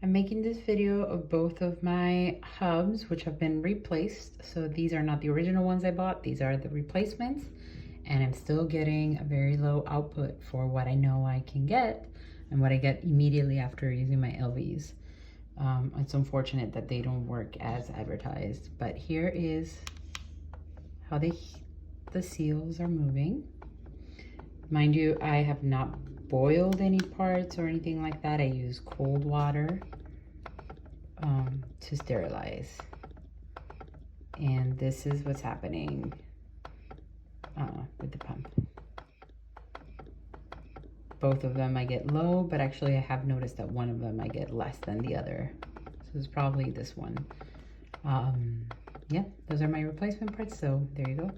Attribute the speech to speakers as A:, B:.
A: I'm making this video of both of my hubs, which have been replaced. So these are not the original ones I bought, these are the replacements. And I'm still getting a very low output for what I know I can get and what I get immediately after using my Elvies. It's unfortunate that they don't work as advertised, but here is how the seals are moving. Mind you, I have not boiled any parts or anything like that. I use cold water to sterilize. And this is what's happening with the pump. Both of them I get low, but actually I have noticed that one of them I get less than the other. So it's probably this one. Yeah, those are my replacement parts, so there you go.